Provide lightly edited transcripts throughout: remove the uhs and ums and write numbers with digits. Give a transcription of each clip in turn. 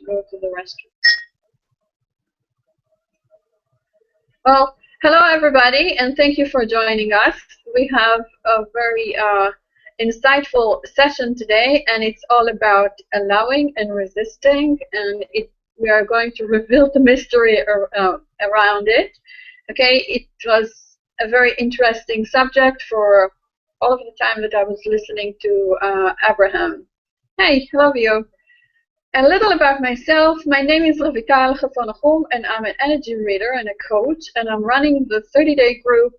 go to the restroom. Well, hello everybody, and thank you for joining us. We have a very insightful session today, and it's all about allowing and resisting, and we are going to reveal the mystery around it. Okay, it was a very interesting subject for all of the time that I was listening to Abraham. Hey, hello you. A little about myself. My name is Ravika Al-Khafan, and I'm an energy reader and a coach, and I'm running the 30-day group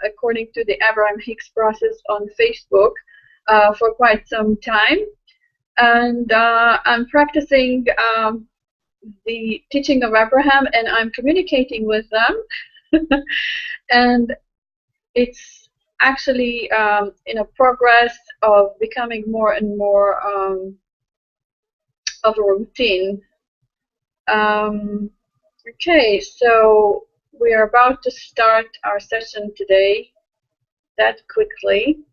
according to the Abraham Hicks process on Facebook for quite some time. And I'm practicing the teaching of Abraham, and I'm communicating with them. And it's actually in a progress of becoming more and more of a routine. Okay, so we are about to start our session today that quickly.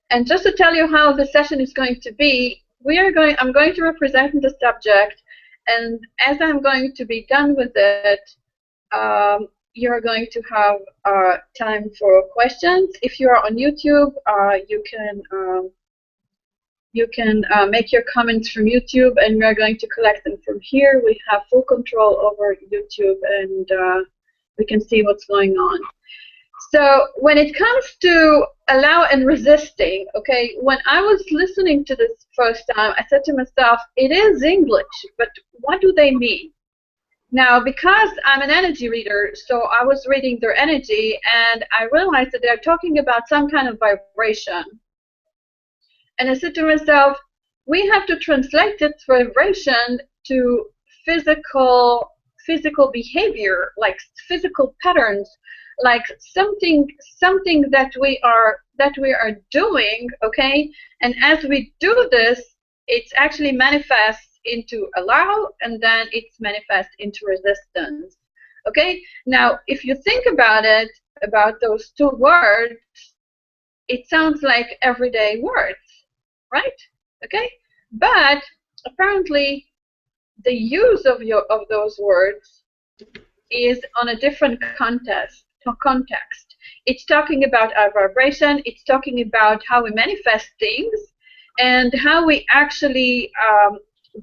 And just to tell you how the session is going to be, I'm going to represent the subject, and as I'm going to be done with it, you're going to have time for questions. If you are on YouTube, you can make your comments from YouTube, and we're going to collect them from here. We have full control over YouTube, and we can see what's going on. So when it comes to allow and resisting, okay, when I was listening to this first time, I said to myself, it is English, but what do they mean? Now, because I'm an energy reader, so I was reading their energy, and I realized that they're talking about some kind of vibration. And I said to myself, we have to translate this vibration to physical behavior, like physical patterns, like something that we are doing, okay? And as we do this, it's actually manifests into allow, and then it's manifest into resistance. Okay? Now, if you think about it, about those two words, it sounds like everyday words, right? Okay? But apparently the use of those words is on a different context. It's talking about our vibration, it's talking about how we manifest things, and how we actually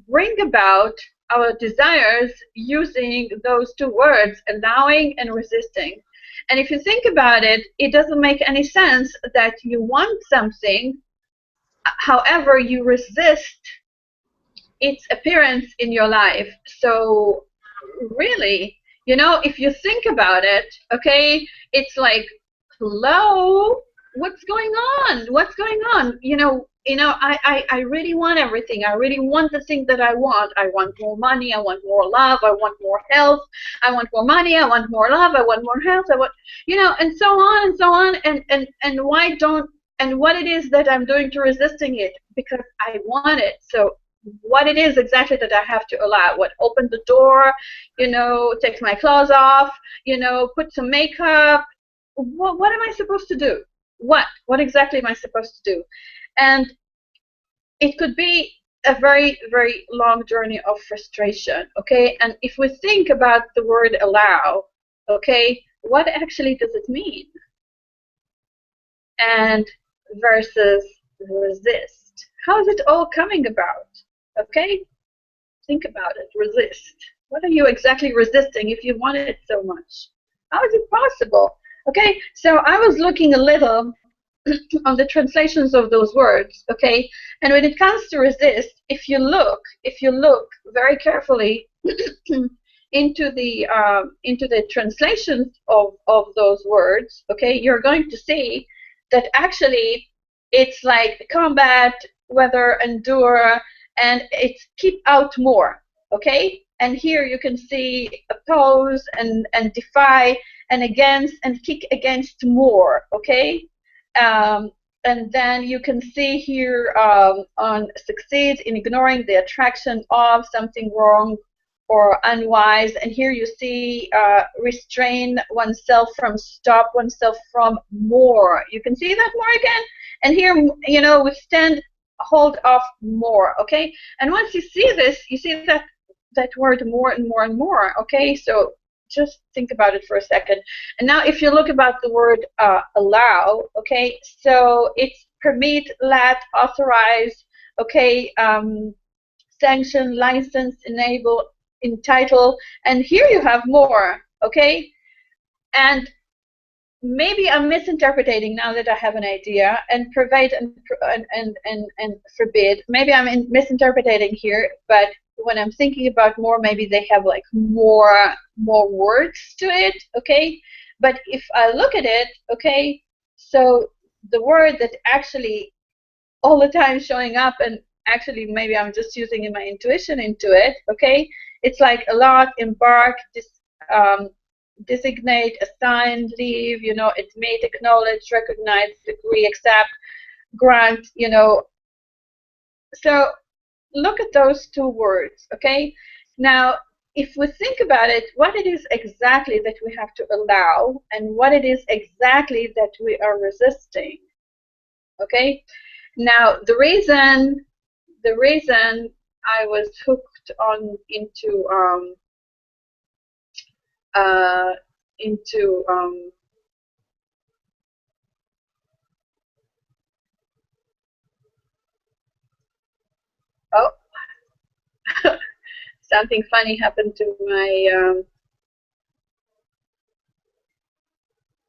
bring about our desires using those two words, allowing and resisting. And if you think about it, it doesn't make any sense that you want something, however you resist its appearance in your life. So really, you know, if you think about it, okay, it's like, hello, what's going on? What's going on? You know, I really want everything. I really want the thing that I want. I want more money. I want more love. I want more health. I want more money. I want more love. I want more health. I want, you know, and so on and so on. And why don't, and what it is that I'm doing to resisting it? Because I want it. So what it is exactly that I have to allow? What? Open the door, you know, take my clothes off, you know, put some makeup. What am I supposed to do? What exactly am I supposed to do? And it could be a very, very long journey of frustration, okay? And if we think about the word allow, okay, what actually does it mean? And versus resist. How is it all coming about? Okay? Think about it. Resist. What are you exactly resisting if you want it so much? How is it possible? Okay, so I was looking a little on the translations of those words, okay? And when it comes to resist, if you look very carefully into the translations of those words, okay, you're going to see that actually it's like combat, weather, endure, and it's keep out more, okay? And here you can see oppose and defy and against and kick against more, okay? And then you can see here on succeed in ignoring the attraction of something wrong or unwise. And here you see restrain oneself from, stop oneself from more. You can see that more again. And here, you know, withstand hold of more, okay? And once you see this, you see that word more and more and more, okay? So just think about it for a second. And now if you look about the word allow, okay, so it's permit, let, authorize, okay, sanction, license, enable, entitle, and here you have more, okay? And maybe I'm misinterpreting now that I have an idea, and pervade and forbid. Maybe I'm misinterpreting here, but when I'm thinking about more, maybe they have like more words to it, okay? But if I look at it, okay, so the word that actually all the time showing up, and actually maybe I'm just using my intuition into it, okay? It's like a lot, embark, designate, assign, leave, you know, admit, acknowledge, recognize, agree, accept, grant, you know. So look at those two words, okay? Now, if we think about it, what it is exactly that we have to allow and what it is exactly that we are resisting, okay? Now, the reason I was hooked on into oh, something funny happened to my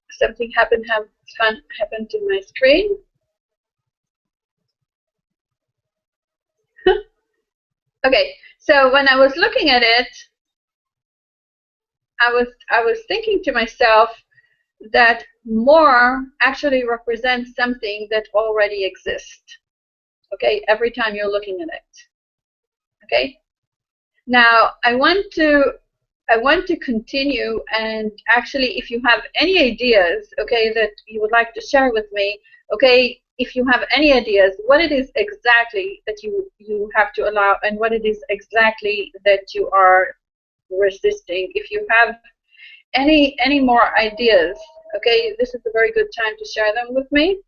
something happened to my screen. Okay, so when I was looking at it, I was thinking to myself that more actually represents something that already exists. Okay, every time you're looking at it. Okay. Now I want to continue, and actually, if you have any ideas, okay, that you would like to share with me, okay, if you have any ideas, what it is exactly that you have to allow, and what it is exactly that you are resisting. If you have any more ideas, okay, this is a very good time to share them with me.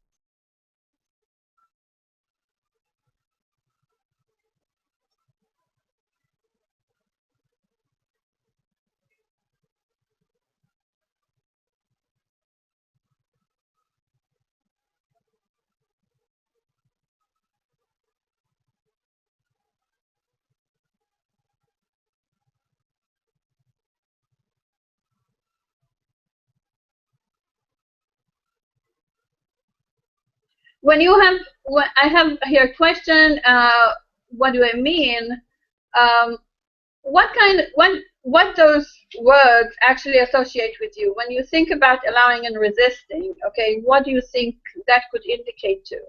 When you have, when I have here a question, what do I mean? What those words actually associate with you when you think about allowing and resisting? Okay, what do you think that could indicate to?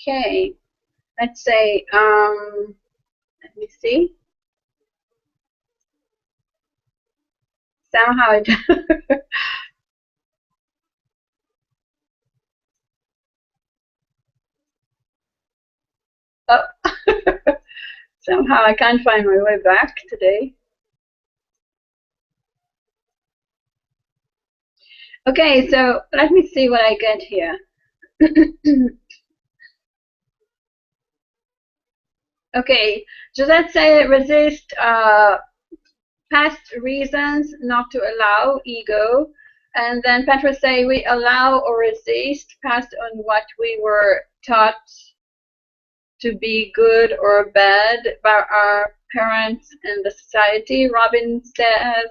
Okay, let's say, let me see. Somehow it oh. Somehow I can't find my way back today. Okay, so let me see what I get here. Okay, Josette say resist past reasons not to allow ego, and then Petra say we allow or resist past on what we were taught to be good or bad by our parents and the society. Robin says,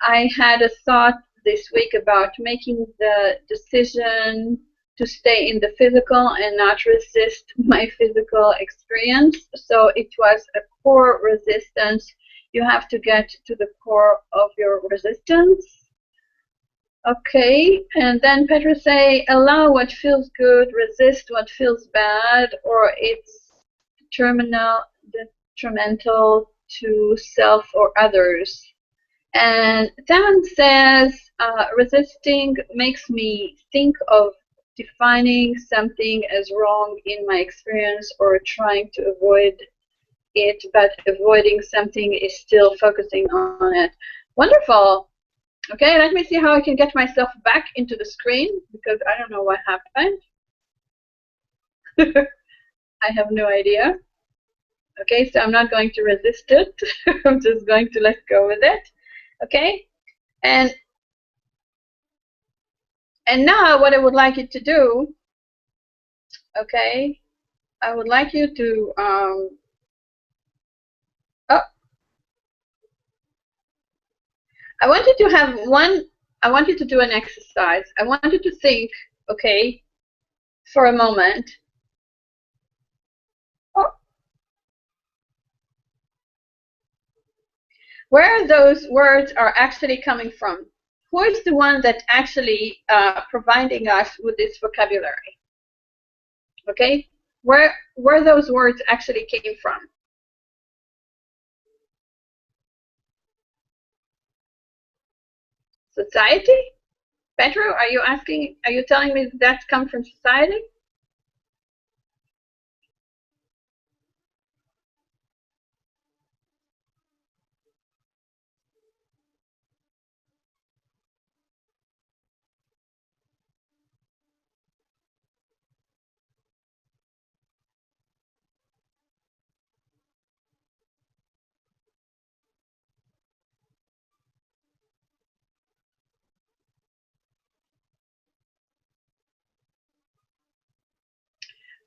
I had a thought this week about making the decision to stay in the physical and not resist my physical experience. So it was a core resistance. You have to get to the core of your resistance. Okay, and then Petra say, allow what feels good, resist what feels bad, or it's detrimental to self or others. And Tan says, resisting makes me think of defining something as wrong in my experience or trying to avoid it, but avoiding something is still focusing on it. Wonderful. Okay, let me see how I can get myself back into the screen because I don't know what happened. I have no idea. Okay, so I'm not going to resist it. I'm just going to let go with it. Okay, and now what I would like you to do, okay, I would like you to, I want you to have I want you to do an exercise. I want you to think, okay, for a moment. Oh. Where those words are actually coming from. Who is the one that actually providing us with this vocabulary? Okay, where those words actually came from. Society? Pedro, are you asking, are you telling me that's come from society?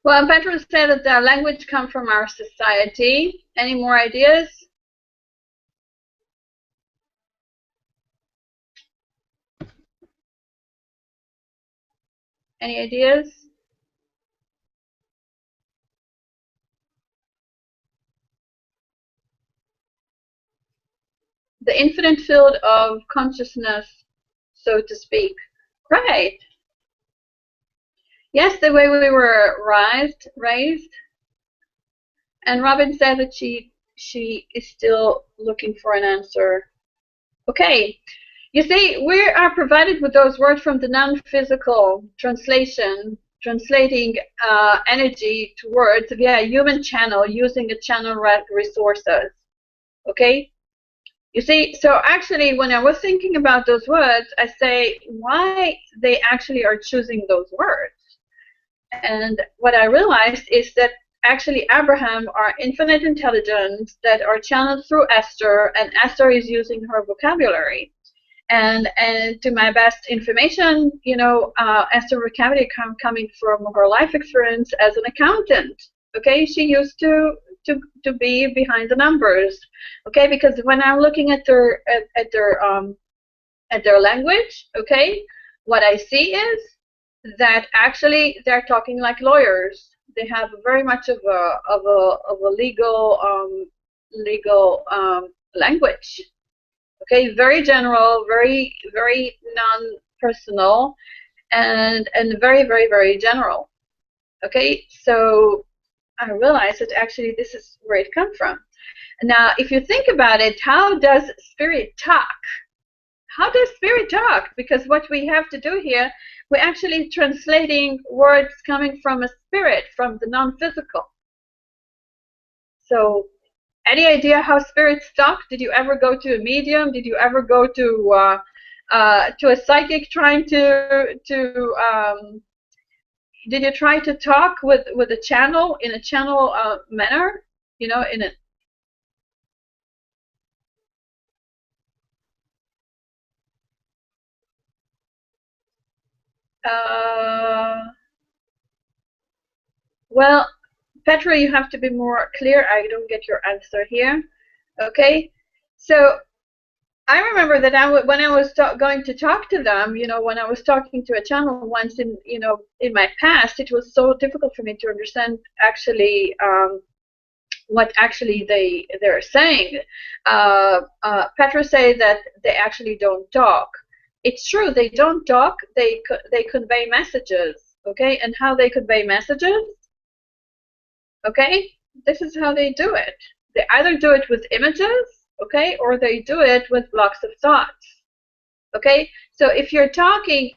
Well, Pedro said that the language comes from our society. Any more ideas? Any ideas? The infinite field of consciousness, so to speak. Right. Yes, the way we were raised. And Robin said that she is still looking for an answer. Okay. You see, we are provided with those words from the non-physical translating energy to words via a human channel using the channel resources. Okay? You see, so actually, when I was thinking about those words, I say, why they actually are choosing those words? And what I realized is that actually Abraham are infinite intelligence that are channeled through Esther, and Esther is using her vocabulary. And to my best information, you know, Esther vocabulary coming from her life experience as an accountant. Okay, she used to be behind the numbers. Okay, because when I'm looking at their language, okay, what I see is that actually they're talking like lawyers. They have very much of a legal language. Okay, very general, very non-personal, and very very general. Okay, so I realized that actually this is where it comes from. Now, if you think about it, how does spirit talk? How does spirit talk? Because what we have to do here, we're actually translating words coming from a spirit, from the non-physical. So, any idea how spirits talk? Did you ever go to a medium? Did you ever go to a psychic trying to did you try to talk with a channel in a channel manner? You know, in a well, Petra, you have to be more clear. I don't get your answer here. Okay, so I remember that when I was going to talk to them, you know, when I was talking to a channel once in, you know, in my past, it was so difficult for me to understand actually what actually they're saying. Petra say that they actually don't talk. It's true, they don't talk. They convey messages, okay? And how they convey messages, okay? This is how they do it. They either do it with images, okay, or they do it with blocks of thoughts. Okay, so if you're talking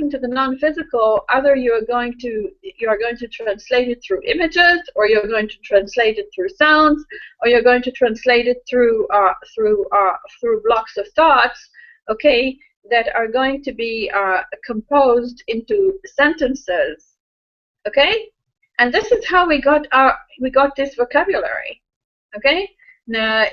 to the non-physical, either you are going to translate it through images, or you're going to translate it through sounds, or you're going to translate it through blocks of thoughts, okay, that are going to be composed into sentences, okay, and this is how we got this vocabulary, okay. Now,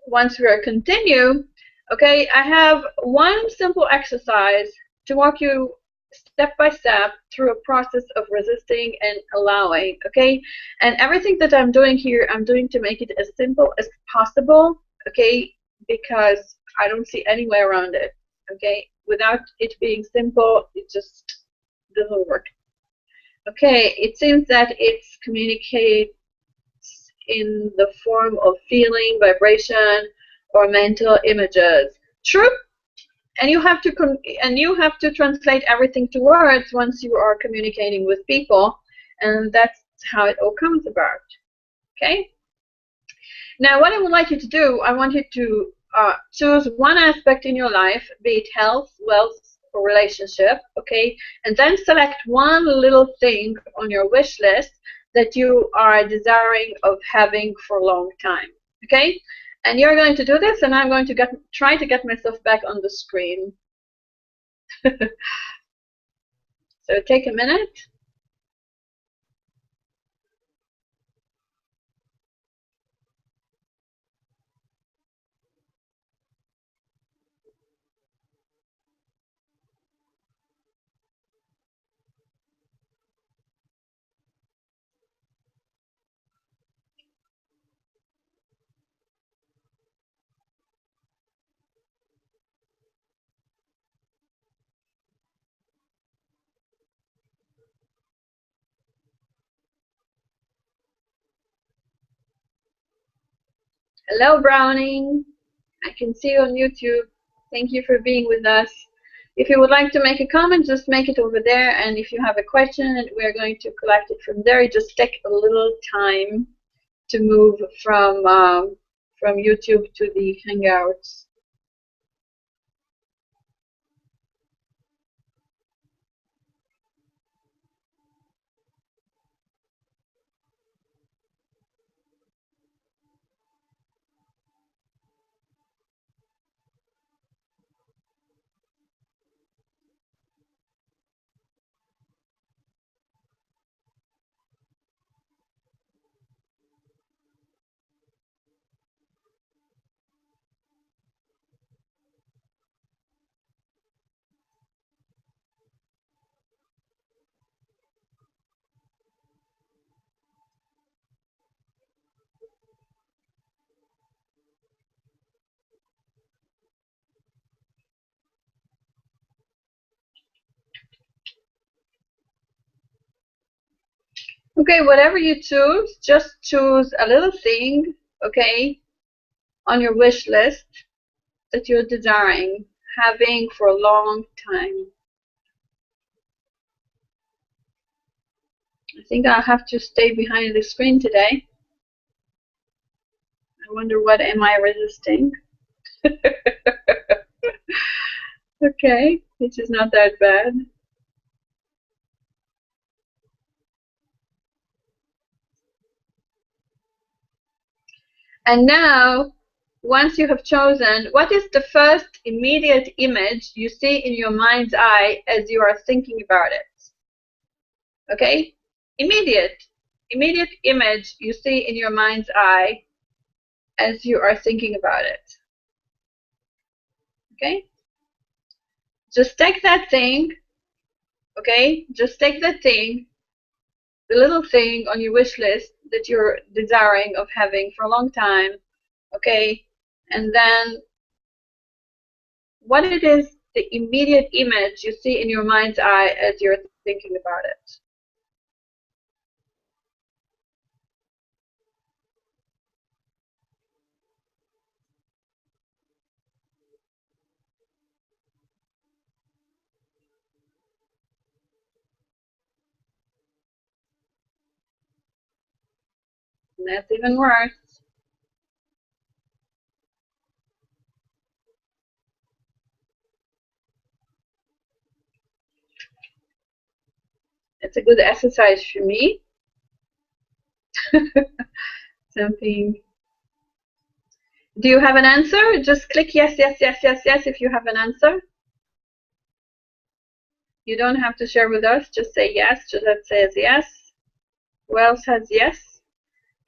once we continue. Okay, I have one simple exercise to walk you step by step through a process of resisting and allowing, okay? And everything that I'm doing here, I'm doing to make it as simple as possible, okay? Because I don't see any way around it, okay? Without it being simple, it just doesn't work. Okay, it seems that it's communicates in the form of feeling, vibration, or mental images. True, and you have to translate everything to words once you are communicating with people, and that's how it all comes about. Okay. Now, what I would like you to do, I want you to choose one aspect in your life, be it health, wealth, or relationship. Okay, and then select one little thing on your wish list that you are desiring of having for a long time. Okay. And you're going to do this, and I'm going to try to get myself back on the screen. So take a minute. Hello, Browning. I can see you on YouTube. Thank you for being with us. If you would like to make a comment, just make it over there. And if you have a question, we're going to collect it from there. Just take a little time to move from YouTube to the Hangouts. Okay, whatever you choose, just choose a little thing, okay, on your wish list that you're desiring having for a long time. I think I'll have to stay behind the screen today. I wonder what am I resisting? Okay, which is not that bad. And now, once you have chosen, what is the first immediate image you see in your mind's eye as you are thinking about it? Okay? Immediate image you see in your mind's eye as you are thinking about it. Okay? Just take that thing, okay? Just take that thing, the little thing on your wish list that you're desiring of having for a long time, okay? And then what it is the immediate image you see in your mind's eye as you're thinking about it. And that's even worse. It's a good exercise for me. Something. Do you have an answer? Just click yes, yes, yes, yes, yes if you have an answer. You don't have to share with us. Just say yes. Gisette says yes. Who else has yes?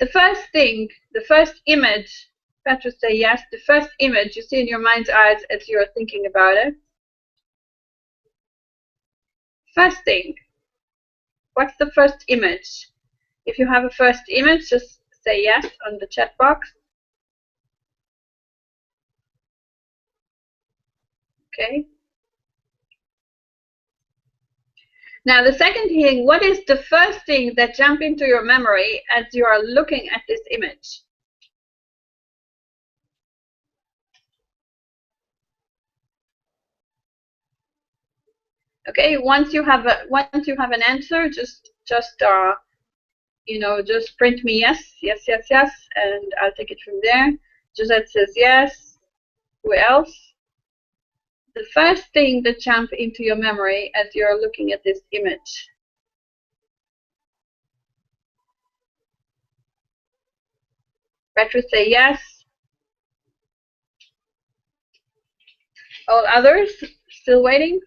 The first thing, the first image, Petra say yes, the first image you see in your mind's eyes as you're thinking about it. First thing, what's the first image? If you have a first image, just say yes on the chat box. Okay. Now the second thing, what is the first thing that jumps into your memory as you are looking at this image? Okay, once you have an answer, just you know, just print me yes, yes, yes, yes, and I'll take it from there. Gisette says yes. Who else? The first thing that jumps into your memory as you're looking at this image. Petra say yes. All others still waiting?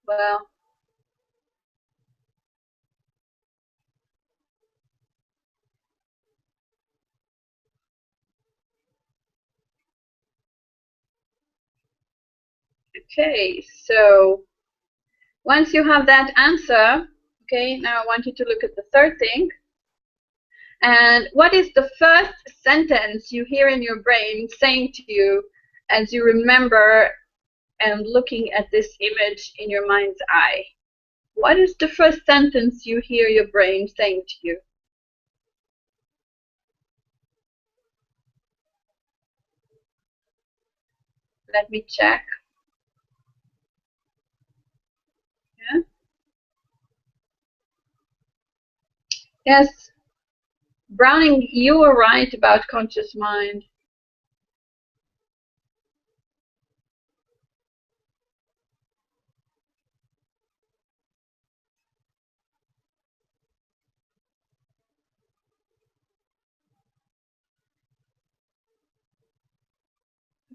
Well, okay, so once you have that answer, okay, now I want you to look at the third thing. And what is the first sentence you hear in your brain saying to you as you remember and looking at this image in your mind's eye? What is the first sentence you hear your brain saying to you? Let me check. Yeah. Yes, Browning, you were right about conscious mind.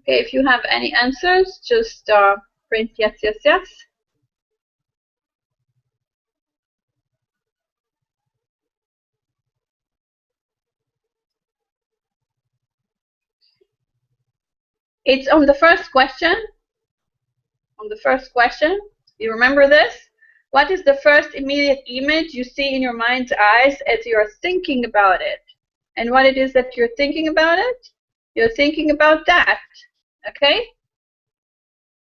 Okay, if you have any answers, just print yes, yes, yes. It's on the first question. On the first question, you remember this? What is the first immediate image you see in your mind's eyes as you're thinking about it? And what it is that you're thinking about it? You're thinking about that, okay?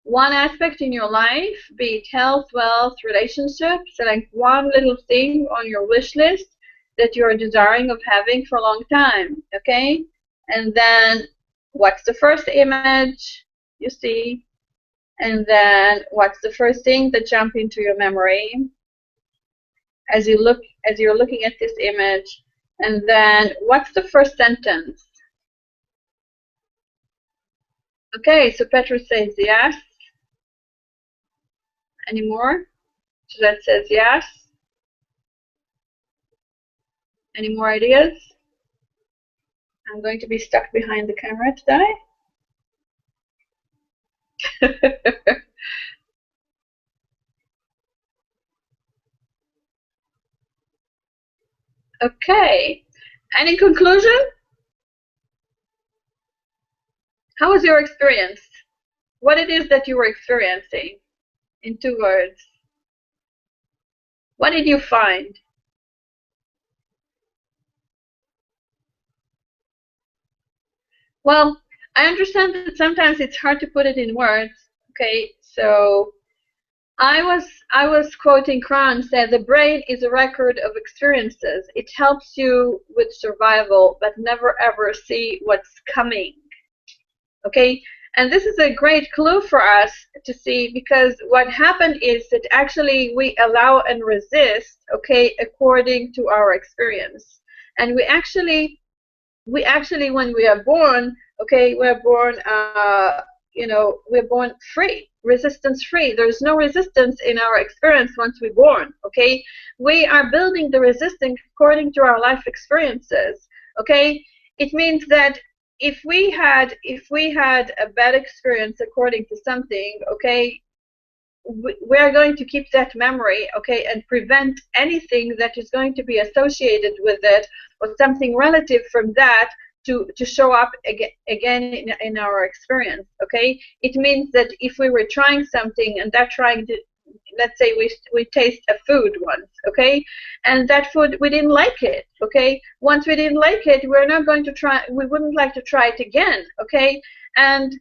One aspect in your life, be it health, wealth, relationships, select one little thing on your wish list that you're desiring of having for a long time, okay? And then what's the first image you see? And then what's the first thing that jumps into your memory as you're looking at this image? And then what's the first sentence? Okay, so Petra says yes. Any more? Gisette says yes. Any more ideas? I'm going to be stuck behind the camera today. Okay. Any conclusion? How was your experience? What it is that you were experiencing in 2 words? What did you find? Well, I understand that sometimes it's hard to put it in words. Okay, so I was quoting Kron, said the brain is a record of experiences. It helps you with survival, but never ever see what's coming. Okay, and this is a great clue for us to see, because what happened is that actually we allow and resist, okay, according to our experience. And we actually when we are born, okay, we're born we're born free, resistance free. There's no resistance in our experience once we're born. Okay, we are building the resistance according to our life experiences. Okay, it means that if we had a bad experience according to something, okay, we are going to keep that memory, okay, and prevent anything that is going to be associated with it or something relative from that to show up again in our experience. Okay, it means that if we were trying something and that trying to, let's say we taste a food once, okay, and that food we didn't like it, okay, once we didn't like it, we're not going to try, we wouldn't like to try it again, okay. And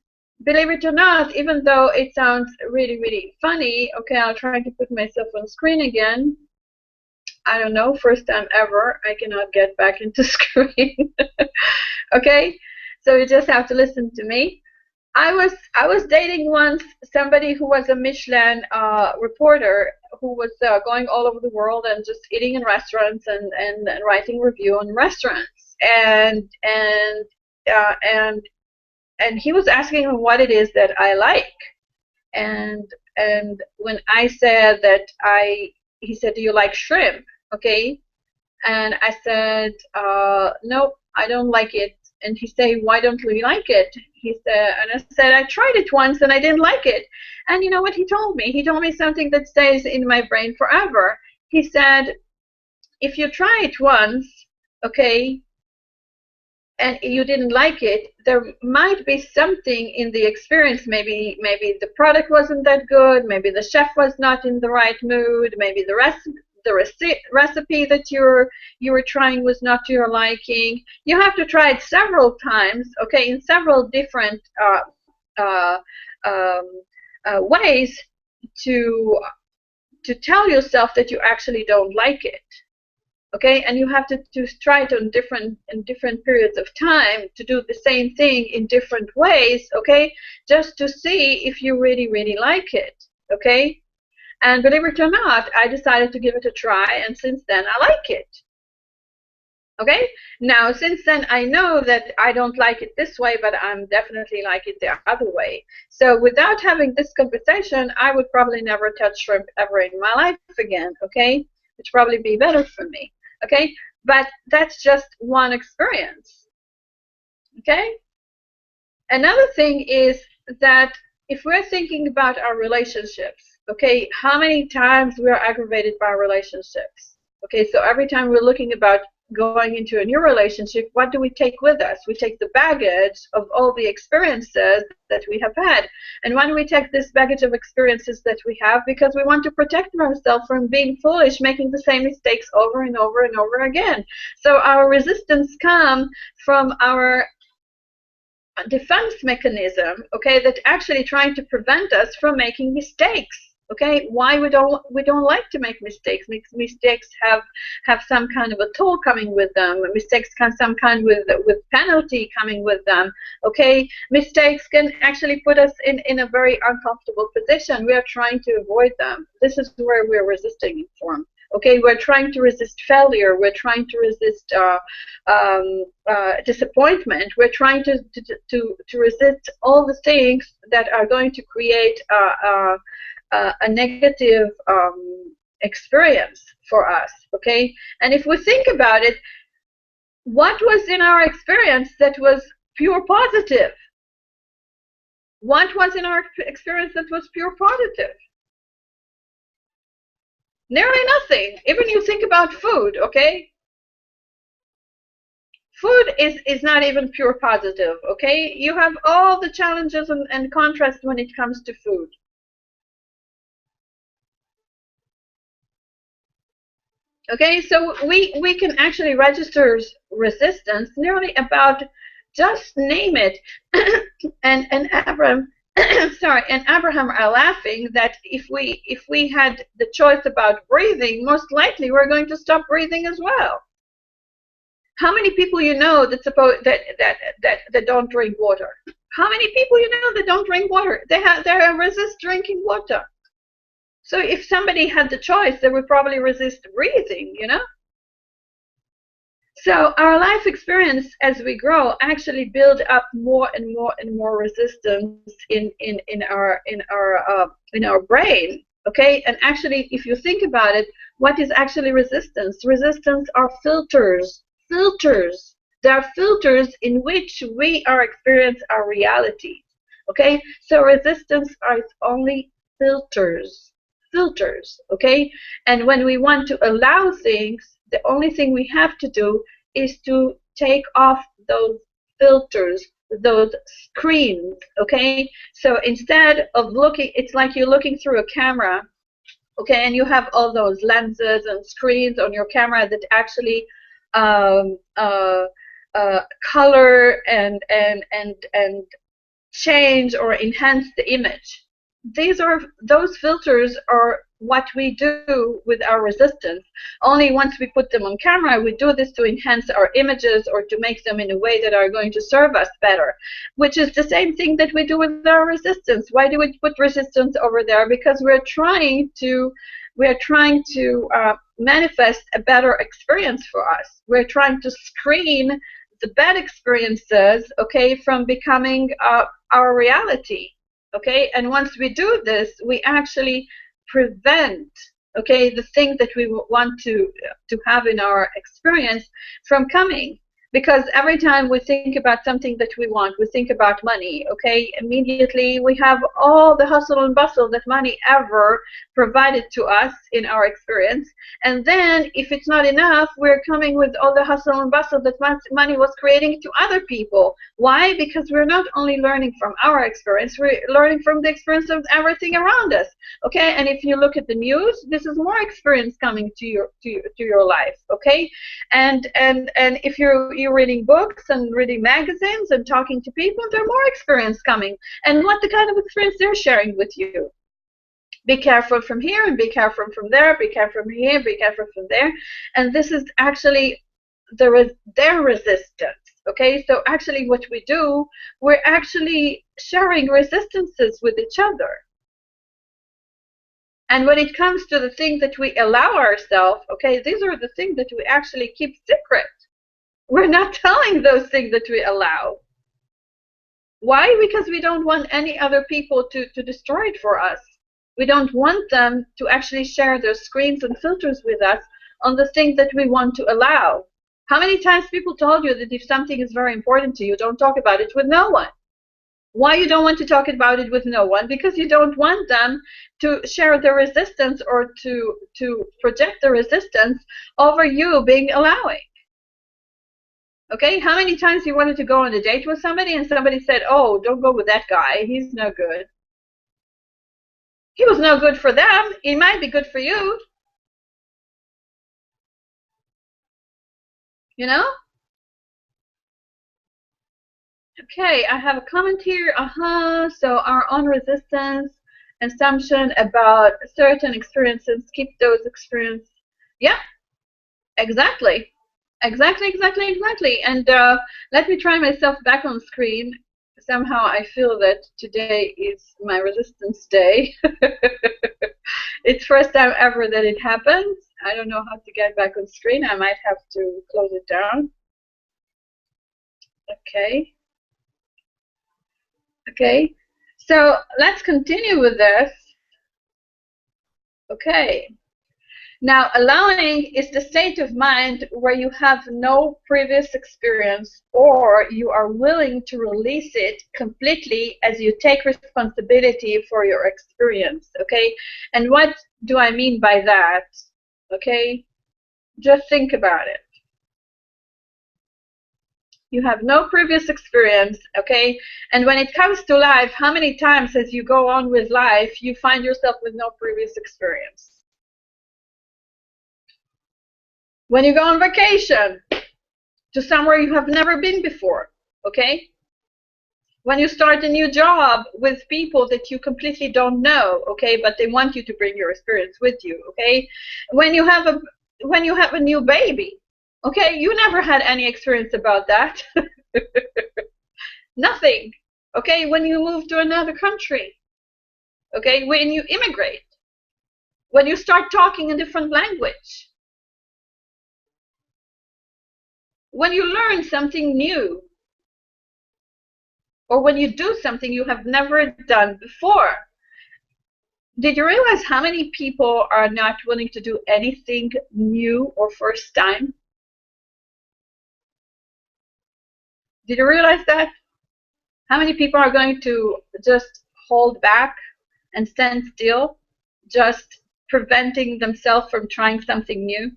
believe it or not, even though it sounds really, really funny, okay, I'll try to put myself on screen again. I don't know, first time ever, I cannot get back into screen. Okay, so you just have to listen to me. I was dating once somebody who was a Michelin reporter, who was going all over the world and just eating in restaurants and writing review on restaurants, and he was asking me what it is that I like, and when I said that he said, do you like shrimp? Okay, and I said, no, I don't like it. And he said, why don't you like it? He said, and I said, I tried it once and I didn't like it. And you know what he told me? He told me something that stays in my brain forever. He said, if you try it once, okay, and you didn't like it, there might be something in the experience. Maybe the product wasn't that good. Maybe the chef was not in the right mood. Maybe the recipe that you were trying was not to your liking. You have to try it several times, okay, in several different ways to tell yourself that you actually don't like it. Okay, and you have to try it in different periods of time, to do the same thing in different ways, okay, just to see if you really, really like it, okay? And believe it or not, I decided to give it a try, and since then I like it. Okay, now since then I know that I don't like it this way, but I'm definitely like it the other way. So without having this conversation, I would probably never touch shrimp ever in my life again, okay? Which probably be better for me. Okay, but that's just one experience. Okay, another thing is that if we're thinking about our relationships, okay, how many times we are aggravated by relationships? Okay, so every time we're looking about going into a new relationship, what do we take with us? We take the baggage of all the experiences that we have had. And why do we take this baggage of experiences that we have? Because we want to protect ourselves from being foolish, making the same mistakes over and over and over again. So our resistance comes from our defense mechanism, okay, that actually trying to prevent us from making mistakes. Okay, why we don't like to make mistakes? Mistakes have some kind of a toll coming with them. Mistakes can some kind with penalty coming with them. Okay, mistakes can actually put us in a very uncomfortable position. We are trying to avoid them. This is where we're resisting it from. Okay, we're trying to resist failure. We're trying to resist disappointment. We're trying to resist all the things that are going to create a negative experience for us, okay? And if we think about it, What was in our experience that was pure positive? What was in our experience that was pure positive? Nearly nothing. Even you think about food, okay? Food is not even pure positive, okay? You have all the challenges and contrast when it comes to food. Okay, so we can actually register resistance nearly about, just name it. and Abraham, sorry, and Abraham are laughing that if we had the choice about breathing, most likely we're going to stop breathing as well. How many people you know that don't drink water? How many people you know that don't drink water? They resist drinking water. So if somebody had the choice, they would probably resist breathing, you know? So our life experience as we grow actually build up more and more and more resistance in our brain. Okay, and actually, if you think about it, what is actually resistance? Resistance are filters. Filters. They are filters in which we are experience our reality. Okay, so resistance are only filters. Filters. Okay, and when we want to allow things, the only thing we have to do is to take off those filters, those screens, okay? So instead of looking, it's like you're looking through a camera, okay, and you have all those lenses and screens on your camera that actually color and change or enhance the image. Those filters are what we do with our resistance. Only once we put them on camera, we do this to enhance our images or to make them in a way that are going to serve us better, which is the same thing that we do with our resistance. Why do we put resistance over there? Because we're trying to manifest a better experience for us. We're trying to screen the bad experiences, okay, from becoming our reality, okay? And once we do this, we actually prevent, okay, the thing that we want to have in our experience from coming. Because every time we think about something that we want, we think about money, okay? Immediately we have all the hustle and bustle that money ever provided to us in our experience. And then if it's not enough, we're coming with all the hustle and bustle that money was creating to other people. Why? Because we're not only learning from our experience, we're learning from the experience of everything around us, okay? And if you look at the news, this is more experience coming to your life, okay? And if you're reading books and reading magazines and talking to people, there's more experience coming. And what the kind of experience they're sharing with you. Be careful from here and be careful from there, be careful from here, be careful from there. And this is actually their resistance. Okay, so actually what we do, we're actually sharing resistances with each other. And when it comes to the things that we allow ourselves, okay, these are the things that we actually keep secret. We're not telling those things that we allow. Why? Because we don't want any other people to destroy it for us. We don't want them to actually share their screens and filters with us on the things that we want to allow. How many times people told you that if something is very important to you, don't talk about it with no one? Why you don't want to talk about it with no one? Because you don't want them to share the resistance or to project the resistance over you being allowing. Okay, how many times you wanted to go on a date with somebody and somebody said, oh, don't go with that guy, he's no good. He was no good for them, he might be good for you. You know? Okay, I have a comment here. So our own resistance, assumption about certain experiences, keep those experiences. Yeah, exactly. Exactly. And let me try myself back on screen. Somehow I feel that today is my resistance day. It's first time ever that it happens. I don't know how to get back on screen. I might have to close it down. Okay. So let's continue with this. Okay. Now, allowing is the state of mind where you have no previous experience, or you are willing to release it completely as you take responsibility for your experience, okay? And what do I mean by that? Okay? Just think about it. You have no previous experience, okay? And when it comes to life, how many times as you go on with life, you find yourself with no previous experience? When you go on vacation to somewhere you have never been before, okay? When you start a new job with people that you completely don't know, okay, but they want you to bring your experience with you, okay? When you have a new baby, okay, you never had any experience about that. Nothing. Okay, when you move to another country, okay, when you immigrate, when you start talking a different language, when you learn something new, or when you do something you have never done before. Did you realize how many people are not willing to do anything new or first time? Did you realize that? How many people are going to just hold back and stand still, just preventing themselves from trying something new?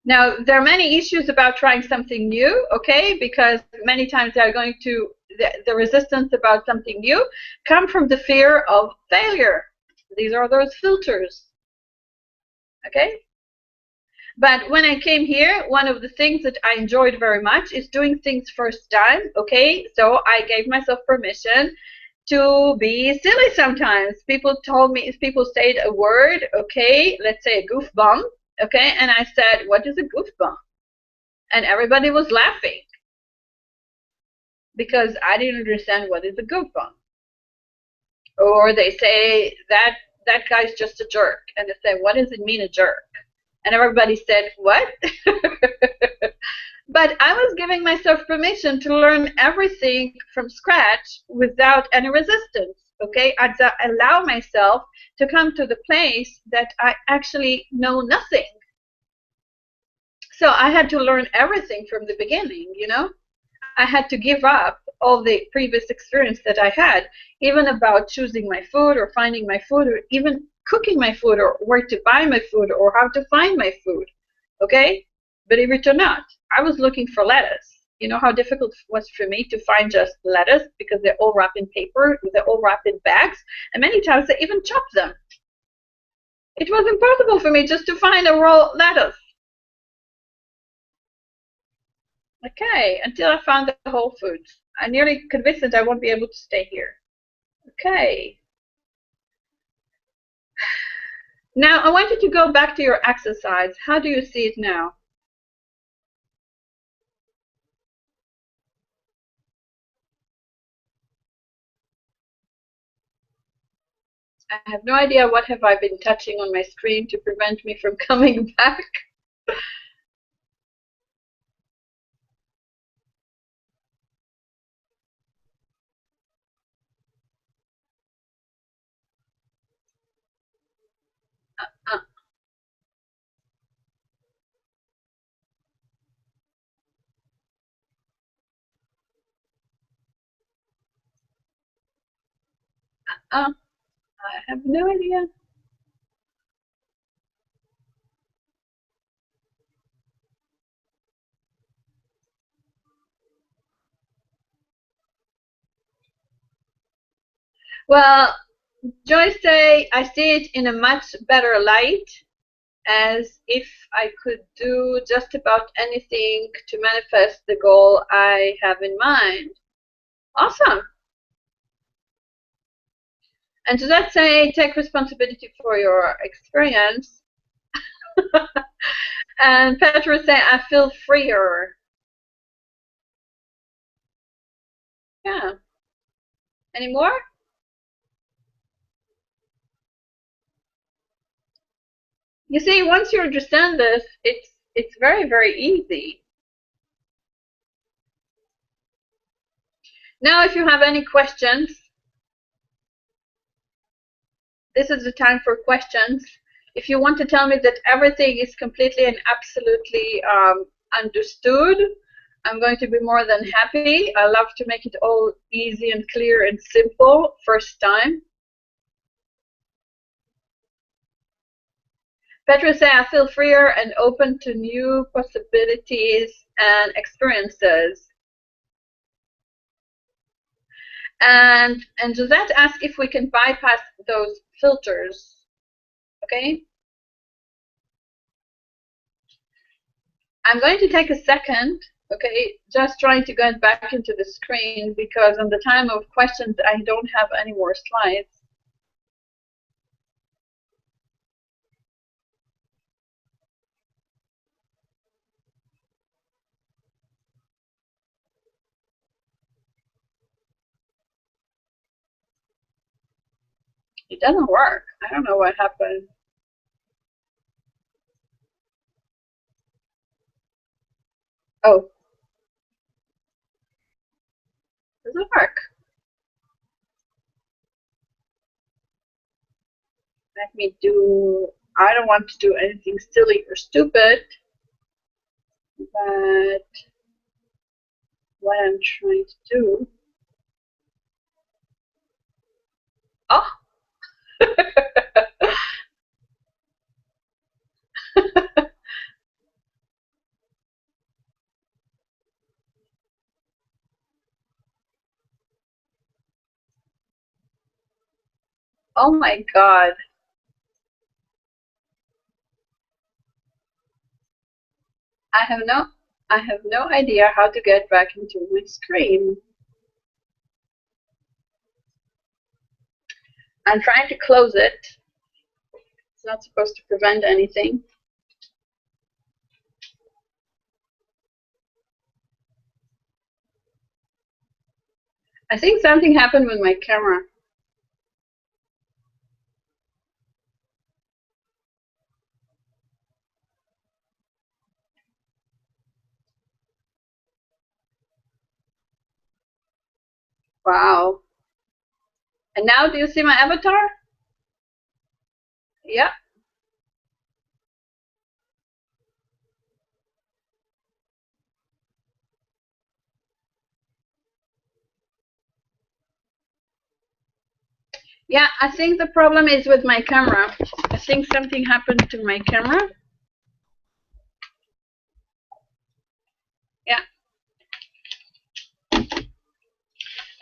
Now, there are many issues about trying something new, okay, because many times they're going to, the resistance about something new come from the fear of failure. These are those filters, okay? But when I came here, one of the things that I enjoyed very much is doing things first time, okay? So I gave myself permission to be silly sometimes. People told me, if people said a word, okay, let's say a goofbomb, okay, and I said, what is a goofbomb? And everybody was laughing because I didn't understand what is a goofbomb. Or they say that guy's just a jerk, and they say, what does it mean, a jerk? And everybody said, what? But I was giving myself permission to learn everything from scratch without any resistance. Okay, I'd allow myself to come to the place that I actually know nothing. So I had to learn everything from the beginning, you know? I had to give up all the previous experience that I had, even about choosing my food or finding my food or even cooking my food or where to buy my food or how to find my food. Okay? Believe it or not, I was looking for lettuce. You know how difficult it was for me to find just lettuce because they're all wrapped in paper, they're all wrapped in bags, and many times they even chop them. It was impossible for me just to find a raw lettuce. Okay, until I found the Whole Foods. I'm nearly convinced that I won't be able to stay here. Okay. Now, I want you to go back to your exercise. How do you see it now? I have no idea what have I been touching on my screen to prevent me from coming back. Uh, I have no idea. Well, Joyce say I see it in a much better light, as if I could do just about anything to manifest the goal I have in mind. Awesome. And to that say, take responsibility for your experience. And Petra say, I feel freer. Yeah. Any more? You see, once you understand this, it's very, very easy. Now, if you have any questions, this is the time for questions. If you want to tell me that everything is completely and absolutely understood, I'm going to be more than happy. I love to make it all easy and clear and simple first time. Petra say, I feel freer and open to new possibilities and experiences. And Josette asked if we can bypass those filters. Okay. I'm going to take a second, okay, just trying to get back into the screen because on the time of questions, I don't have any more slides. It doesn't work. I don't know what happened. Oh. Does it work? Let me do, I don't want to do anything silly or stupid, but what I'm trying to do. Oh! Oh my God. I have no idea how to get back into my screen. I'm trying to close it. It's not supposed to prevent anything. I think something happened with my camera. Wow. And now do you see my avatar? Yeah. Yeah, I think the problem is with my camera. I think something happened to my camera. Yeah.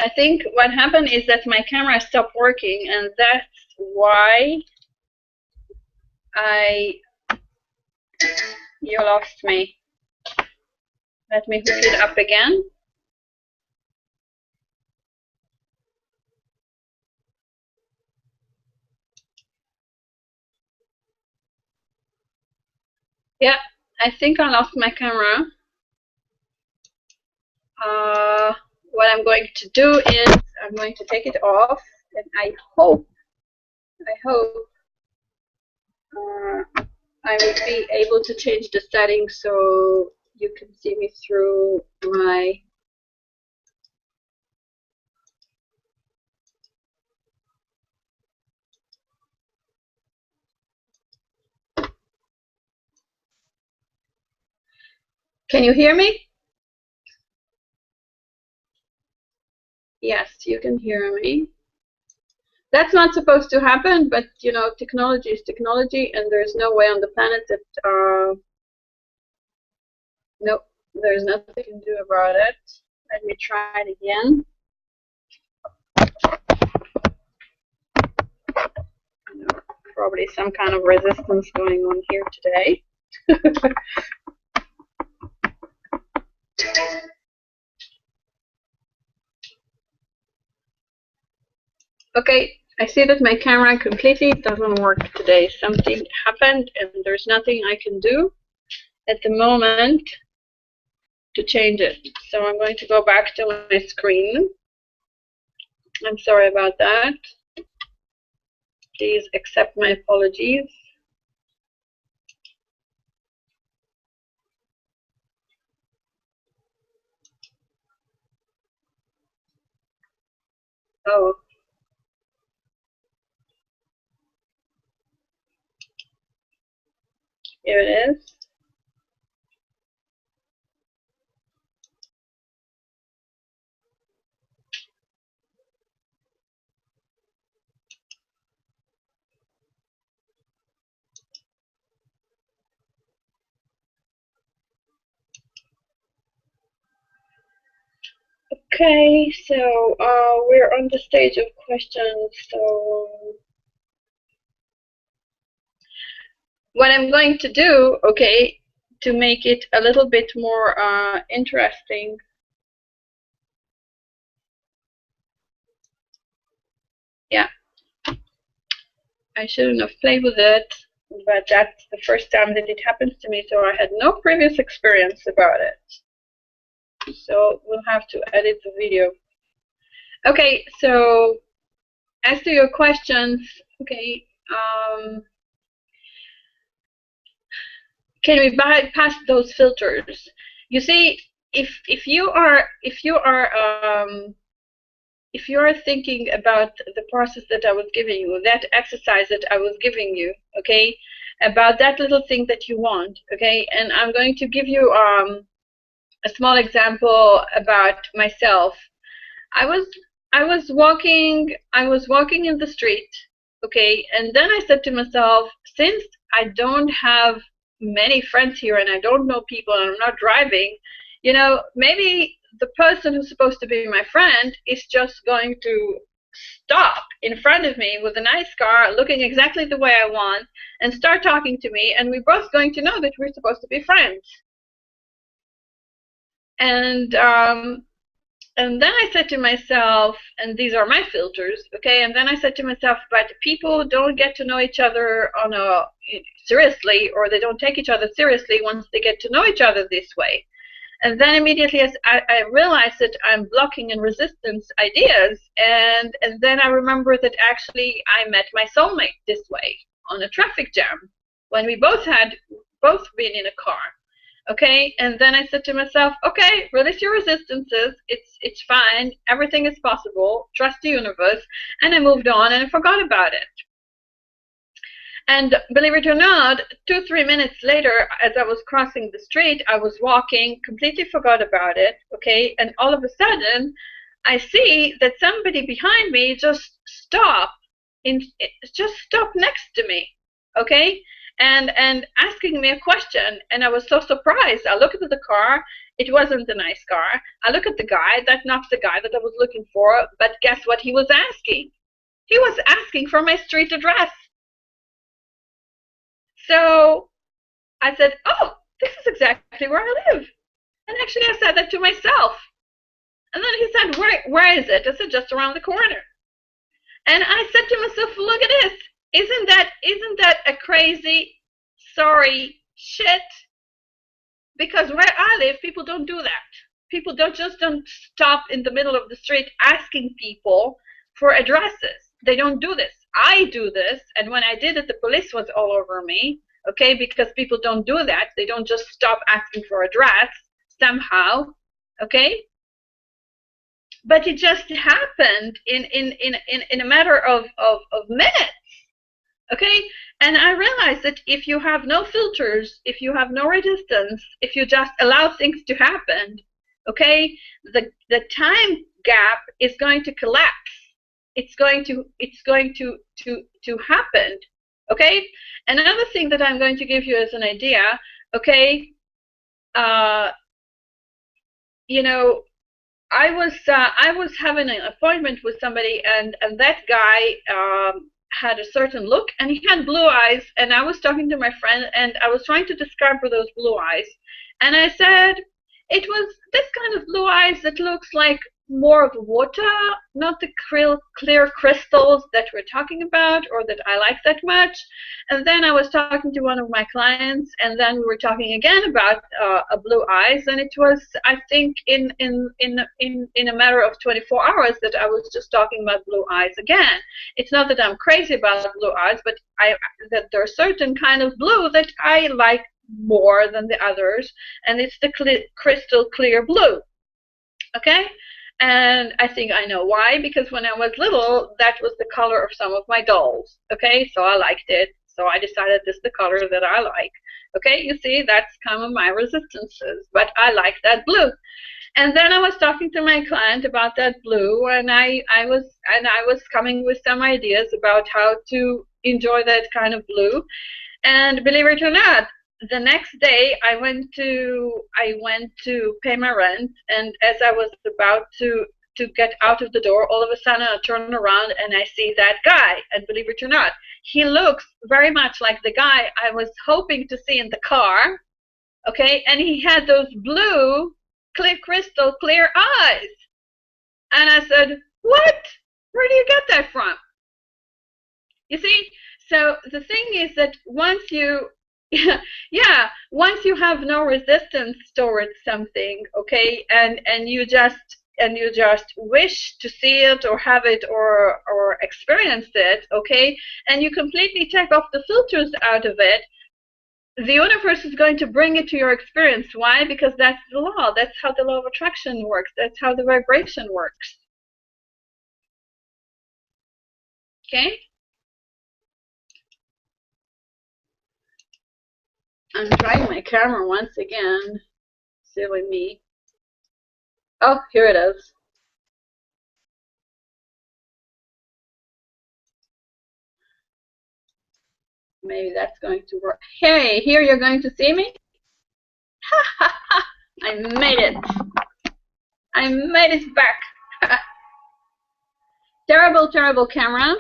I think what happened is that my camera stopped working, and that's why you lost me. Let me hook it up again. Yeah, I think I lost my camera. What I'm going to do is I'm going to take it off, and I hope I will be able to change the settings so you can see me through my Can you hear me? Yes, you can hear me. That's not supposed to happen, but you know, technology is technology, and there's no way on the planet that no, there's nothing you can do about it. Let me try it again. Probably some kind of resistance going on here today. Okay, I see that my camera completely doesn't work today. Something happened, and there's nothing I can do at the moment to change it. So I'm going to go back to my screen. I'm sorry about that. Please accept my apologies. Oh. Here it is. Okay, so we're on the stage of questions. So what I'm going to do, okay, to make it a little bit more interesting. Yeah, I shouldn't have played with it, but that's the first time that it happens to me, so I had no previous experience about it. So we'll have to edit the video. Okay, so as to your questions, okay, can we bypass those filters? You see, if you are thinking about the process that I was giving you, that exercise that I was giving you, okay, about that little thing that you want, okay, and I'm going to give you a small example about myself. I was walking in the street, okay, and then I said to myself, since I don't have many friends here and I don't know people and I'm not driving, you know, maybe the person who's supposed to be my friend is just going to stop in front of me with a nice car, looking exactly the way I want, and start talking to me, and we're both going to know that we're supposed to be friends. And then I said to myself, and these are my filters, okay, and then I said to myself, but people don't get to know each other on a seriously, or they don't take each other seriously once they get to know each other this way. And then immediately as I realized that I'm blocking and resistance ideas, and then I remember that actually I met my soulmate this way on a traffic jam when we both been in a car. Okay, and then I said to myself, okay, release your resistances, it's fine, everything is possible, trust the universe, and I moved on and I forgot about it. And believe it or not, 2-3 minutes later, as I was crossing the street, I was walking, completely forgot about it, okay, and all of a sudden, I see that somebody behind me just stopped next to me, okay, and asking me a question, and I was so surprised. I looked at the car, it wasn't a nice car. I look at the guy, that's not the guy that I was looking for, but guess what he was asking? He was asking for my street address. So I said, oh, this is exactly where I live. And actually I said that to myself. And then he said, where is it? I said, just around the corner. And I said to myself, look at this. Isn't that a crazy, sorry shit? Because where I live, people don't do that. People don't stop in the middle of the street asking people for addresses. They don't do this. I do this, and when I did it, the police was all over me, okay, because people don't do that. They don't just stop asking for address somehow, okay? But it just happened in a matter of minutes. Okay, and I realized that if you have no filters, if you have no resistance, if you just allow things to happen, okay, the time gap is going to collapse. It's going to happen. Okay, another thing that I'm going to give you as an idea. Okay, you know, I was having an appointment with somebody, and that guy had a certain look, and he had blue eyes, and I was talking to my friend, and I was trying to describe those blue eyes, and I said it was this kind of blue eyes that looks like more of water, not the clear crystals that we're talking about or that I like that much. And then I was talking to one of my clients, and then we were talking again about blue eyes, and it was, I think, in a matter of 24 hours that I was just talking about blue eyes again. It's not that I'm crazy about blue eyes, but that there are certain kind of blue that I like more than the others, and it's the crystal clear blue. Okay? And I think I know why, because when I was little, that was the color of some of my dolls. Okay, so I liked it. So I decided this is the color that I like. Okay, you see, that's kind of my resistances, but I like that blue. And then I was talking to my client about that blue, and I was coming with some ideas about how to enjoy that kind of blue. And believe it or not, the next day I went to pay my rent, and as I was about to get out of the door, all of a sudden I turn around and I see that guy. And believe it or not, he looks very much like the guy I was hoping to see in the car. Okay, and he had those blue, clear, crystal clear eyes. And I said, "What? Where do you get that from?" You see, so the thing is that once you, yeah, once you have no resistance towards something, okay, and you just wish to see it or have it or experience it, okay, and you completely take off the filters out of it, the universe is going to bring it to your experience. Why? Because that's the law. That's how the law of attraction works. That's how the vibration works. Okay? I'm trying my camera once again. Silly me. Oh, here it is. Maybe that's going to work. Hey, here you're going to see me? I made it. I made it back. Terrible, terrible camera.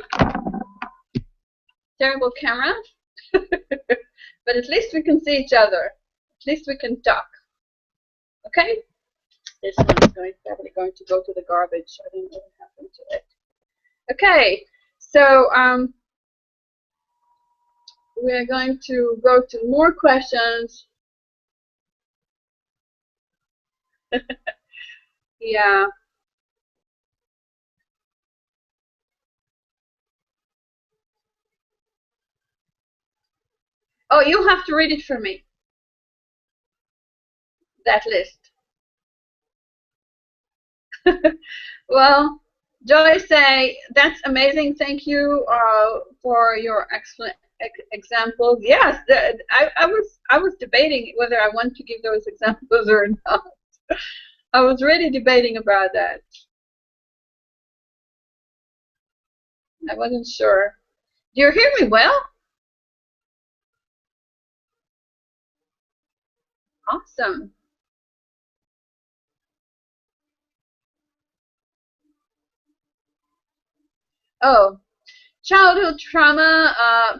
Terrible camera. But at least we can see each other. At least we can talk. Okay? This one's probably going to go to the garbage. I don't know what happened to it. Okay, so we're going to go to more questions. Yeah. Oh, you have to read it for me. That list. Well, Joy say, that's amazing. Thank you for your excellent examples. Yes, I was debating whether I want to give those examples or not. I was really debating about that. I wasn't sure. Do you hear me well? Awesome. Oh, childhood trauma.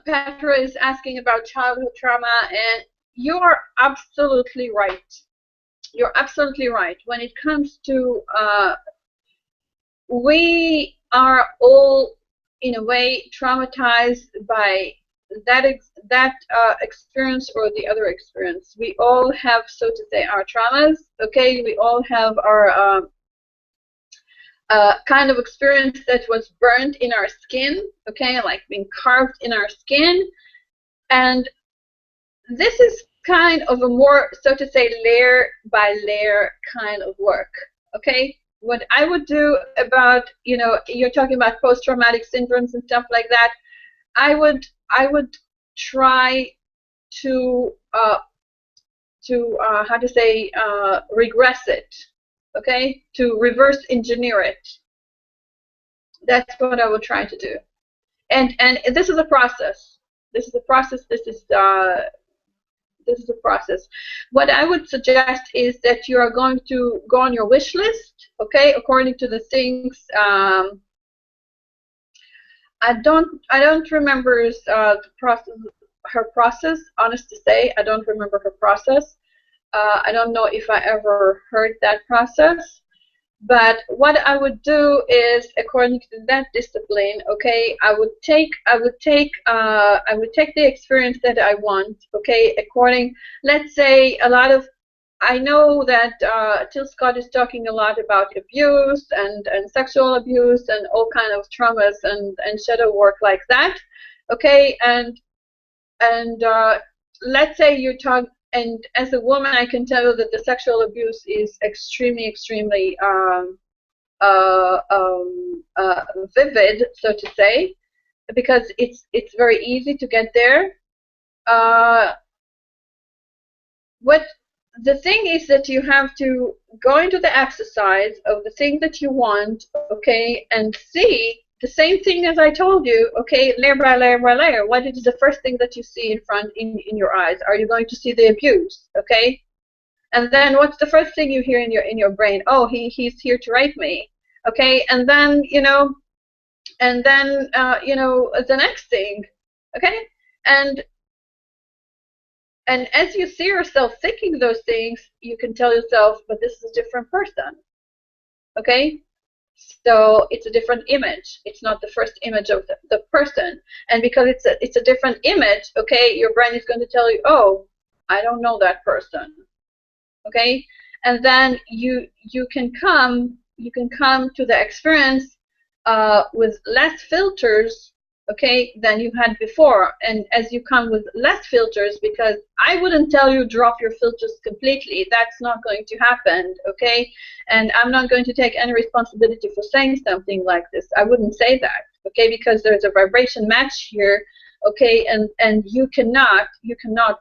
Petra is asking about childhood trauma, and you are absolutely right. You're absolutely right. When it comes to, we are all, in a way, traumatized by that experience or the other experience. We all have, so to say, our traumas. Okay, we all have our kind of experience that was burned in our skin, okay, like being carved in our skin. And this is kind of a more, so to say, layer by layer kind of work, okay? What I would do about, you're talking about post-traumatic syndromes and stuff like that, I would try to how to say, regress it, okay, to reverse engineer it. That's what I would try to do. And this is a process. This is a process. This is a process. What I would suggest is that you are going to go on your wish list, okay, according to the things. I don't remember the process. Her process. Honest to say, I don't remember her process. I don't know if I ever heard that process. But what I would do is, according to that discipline, okay, I would take the experience that I want, okay, according, let's say, I know that Teal Scott is talking a lot about abuse and sexual abuse and all kind of traumas and shadow work like that, okay, and let's say you talk. And as a woman, I can tell you that the sexual abuse is extremely, extremely vivid, so to say, because it's very easy to get there. what the thing is that you have to go into the exercise of the thing that you want, okay, and see the same thing as I told you, okay, layer by layer by layer. What is the first thing that you see in your eyes? Are you going to see the abuse, okay? And then what's the first thing you hear in your brain? Oh, he's here to rape me, okay? And then the next thing, okay? And as you see yourself thinking those things, you can tell yourself, but this is a different person, okay? So it's a different image. It's not the first image of the person. And because it's a different image, okay, your brain is going to tell you, oh, I don't know that person, okay? And then you can come to the experience with less filters, okay, than you had before. And as you come with less filters, because I wouldn't tell you drop your filters completely. That's not going to happen, okay? And I'm not going to take any responsibility for saying something like this. I wouldn't say that, okay, because there's a vibration match here, okay, and you cannot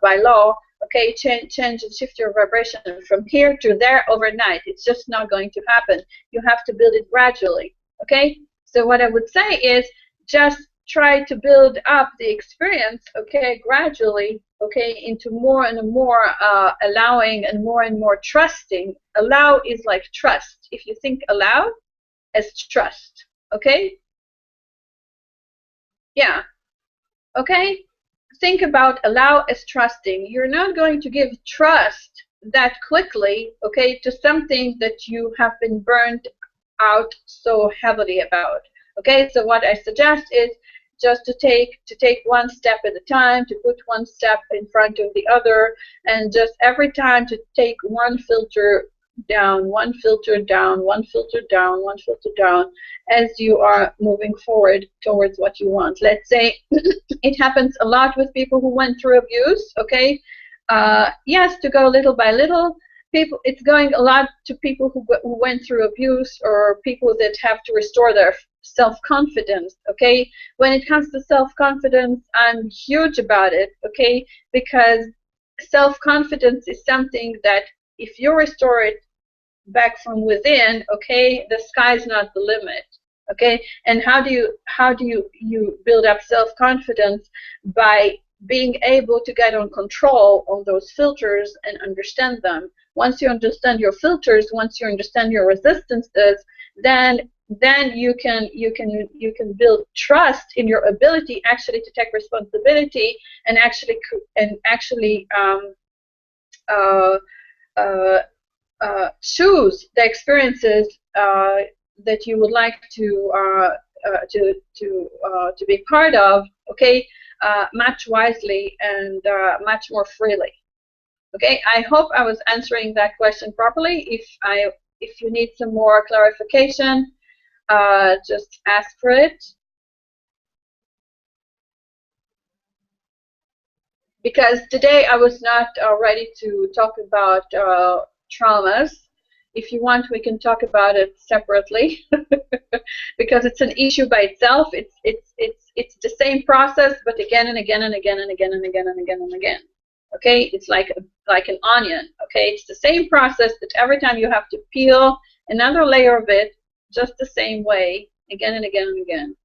by law, okay, change and shift your vibration from here to there overnight. It's just not going to happen. You have to build it gradually, okay? So what I would say is just try to build up the experience, okay, gradually, okay, into more and more allowing and more trusting. Allow is like trust. If you think allow as trust, okay? Yeah, okay? Think about allow as trusting. You're not going to give trust that quickly, okay, to something that you have been burned out so heavily about. Okay, so what I suggest is just to take one step at a time, to put one step in front of the other, and just every time to take one filter down, one filter down, one filter down, one filter down, as you are moving forward towards what you want. Let's say it happens a lot with people who went through abuse, okay? Yes, to go little by little. It's going a lot to people who went through abuse, or people that have to restore their self-confidence, okay? When it comes to self-confidence, I'm huge about it, okay? Because self-confidence is something that if you restore it back from within, okay, the sky's not the limit, okay? And how do you build up self-confidence? By being able to get on control on those filters and understand them. Once you understand your filters, once you understand your resistances, then you can build trust in your ability actually to take responsibility and actually choose the experiences that you would like to be part of, okay, much wisely and much more freely. Okay, I hope I was answering that question properly. If you need some more clarification, just ask for it. Because today I was not ready to talk about traumas. If you want, we can talk about it separately because it's an issue by itself. It's the same process, but again and again and again and again and again and again and again. Okay, it's like an onion. Okay, it's the same process that every time you have to peel another layer of it, just the same way, again and again and again.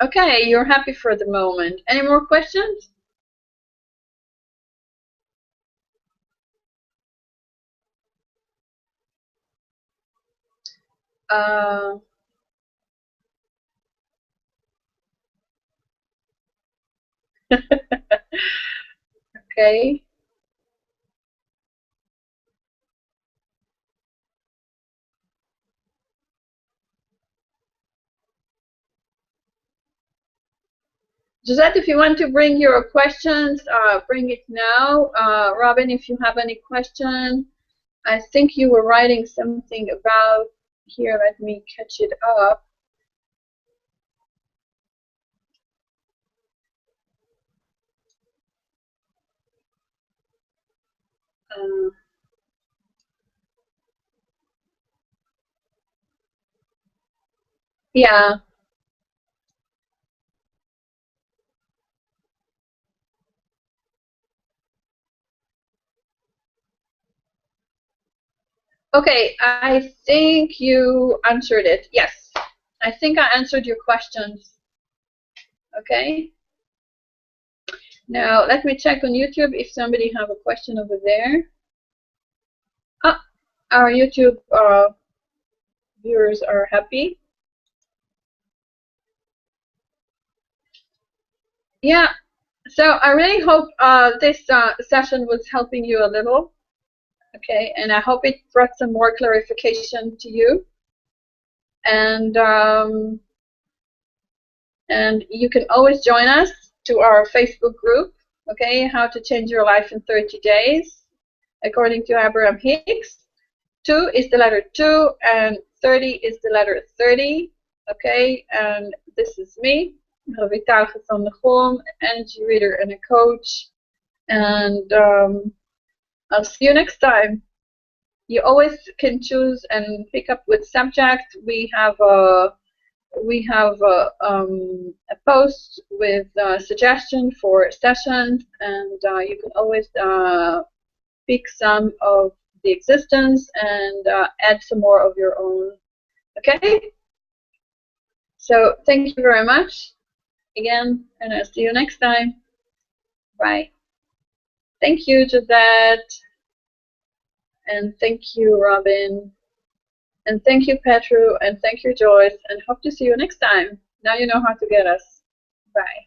Okay, you're happy for the moment. Any more questions? Okay. Josette, if you want to bring your questions, bring it now. Robin, if you have any question, I think you were writing something about here. Let me catch it up. Yeah. Okay, I think you answered it. Yes, I think I answered your questions. Okay. Now let me check on YouTube if somebody have a question over there. Ah, our YouTube viewers are happy. Yeah. So I really hope this session was helping you a little. Okay, and I hope it brought some more clarification to you. And you can always join us to our Facebook group, okay, How to Change Your Life in 30 Days, according to Abraham Hicks. 2 is the letter 2, and 30 is the letter 30, okay, and this is me, Ravita van der Goom, energy reader and a coach, and I'll see you next time. You always can choose and pick up with subject. We have a post with a suggestion for sessions, and you can always pick some of the existence and add some more of your own. Okay? So thank you very much again, and I'll see you next time. Bye. Thank you, Josette. And thank you, Robin. And thank you, Petru. And thank you, Joyce. And hope to see you next time. Now you know how to get us. Bye.